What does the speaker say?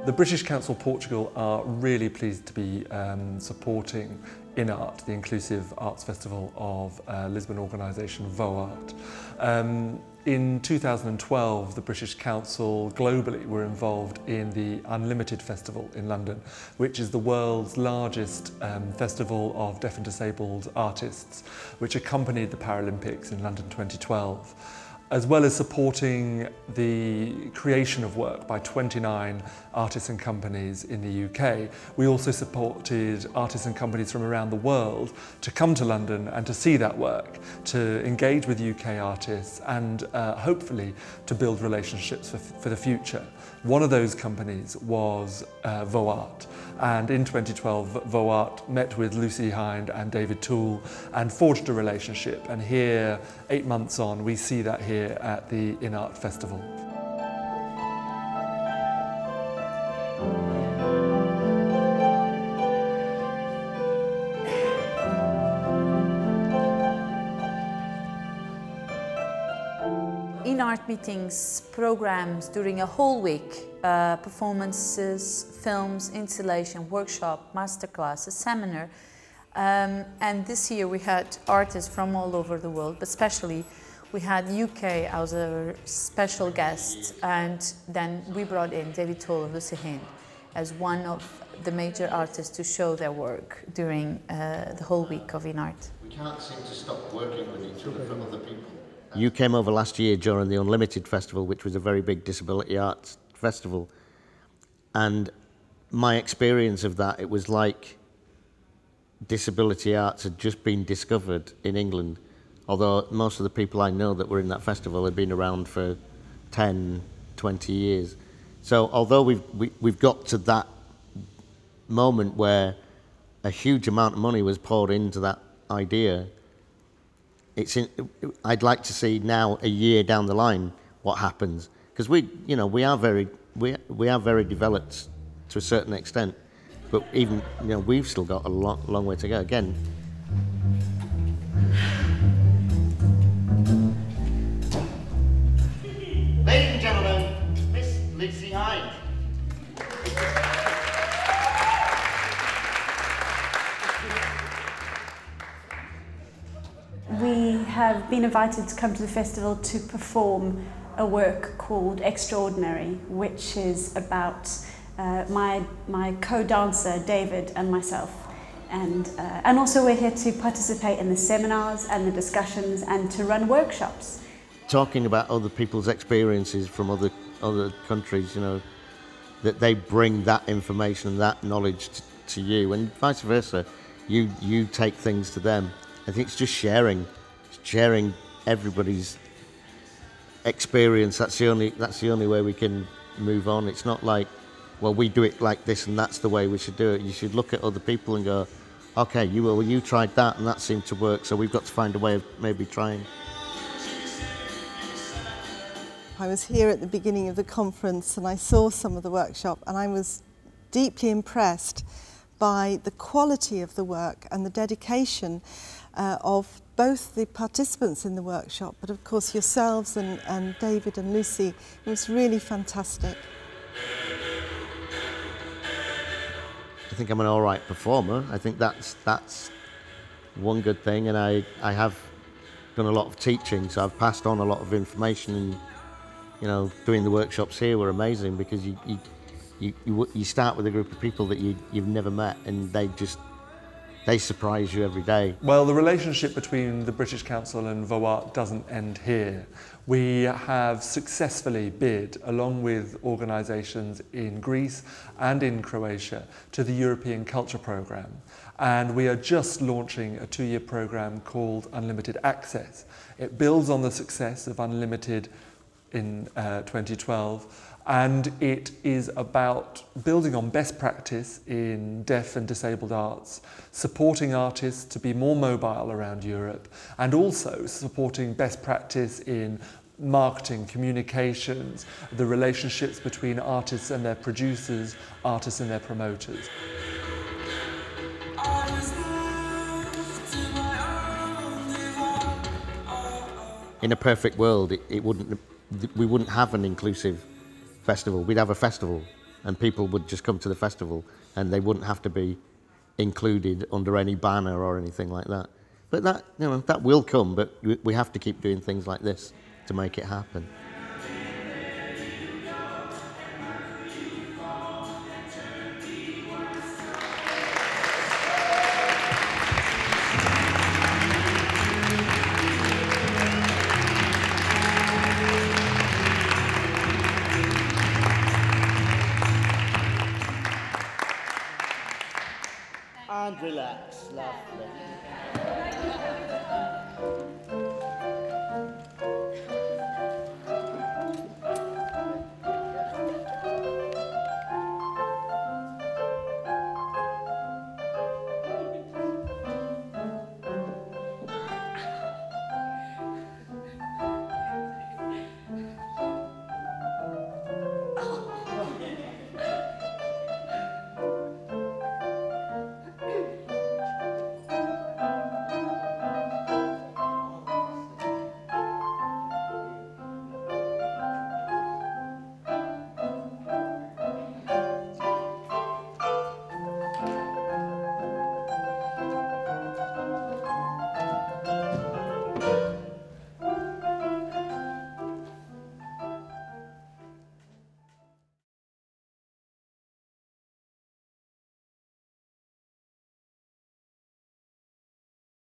The British Council Portugal are really pleased to be supporting In Arte, the inclusive arts festival of Lisbon organisation Vo'Arte. In 2012, the British Council globally were involved in the Unlimited Festival in London, which is the world's largest festival of deaf and disabled artists, which accompanied the Paralympics in London 2012. As well as supporting the creation of work by 29 artists and companies in the UK, we also supported artists and companies from around the world to come to London and to see that work, to engage with UK artists and hopefully to build relationships for the future. One of those companies was Vo'Arte, and in 2012 Vo'Arte met with Lucy Hind and David Toole and forged a relationship, and here, 8 months on, we see that here at the In Arte Festival. In Arte meetings, programs during a whole week, performances, films, installation, workshop, masterclass, a seminar. And this year we had artists from all over the world, but especially we had UK as a special guest, and then we brought in David Toole and Lucy Hind as one of the major artists to show their work during the whole week of In Arte. We can't seem to stop working with each other for other people. You came over last year during the Unlimited Festival, which was a very big disability arts festival, and my experience of that, it was like disability arts had just been discovered in England, although most of the people I know that were in that festival had been around for 10, 20 years. So although we've got to that moment where a huge amount of money was poured into that idea, I'd like to see now, a year down the line, what happens, because we are very developed to a certain extent, but even we've still got a long way to go. Again, ladies and gentlemen, Miss Lucy Hind. We have been invited to come to the festival to perform a work called Extraordinary, which is about my co-dancer David and myself, and also we're here to participate in the seminars and the discussions and to run workshops. Talking about other people's experiences from other countries, that they bring that information and that knowledge to you, and vice versa. You take things to them. I think it's just sharing everybody's experience. That's the only way we can move on. It's not like, well, we do it like this and that's the way we should do it. You should look at other people and go, okay, you tried that and that seemed to work, so we've got to find a way of maybe trying. I was here at the beginning of the conference and I saw some of the workshop, and I was deeply impressed by the quality of the work and the dedication of both the participants in the workshop, but of course yourselves and David and Lucy. It was really fantastic. I think I'm an all right performer. I think that's one good thing, and I have done a lot of teaching, so I've passed on a lot of information, and doing the workshops here were amazing because you start with a group of people that you've never met, and they surprise you every day. Well, the relationship between the British Council and Vo'Arte doesn't end here. We have successfully bid, along with organisations in Greece and in Croatia, to the European Culture Programme. And we are just launching a 2-year programme called Unlimited Access. It builds on the success of Unlimited in 2012, and it is about building on best practice in deaf and disabled arts, supporting artists to be more mobile around Europe, and also supporting best practice in marketing, communications, the relationships between artists and their producers, artists and their promoters. In a perfect world, we wouldn't have an inclusive festival. We'd have a festival, and people would just come to the festival and they wouldn't have to be included under any banner or anything like that. But that, you know, that will come, but we have to keep doing things like this to make it happen. And relax, lovely.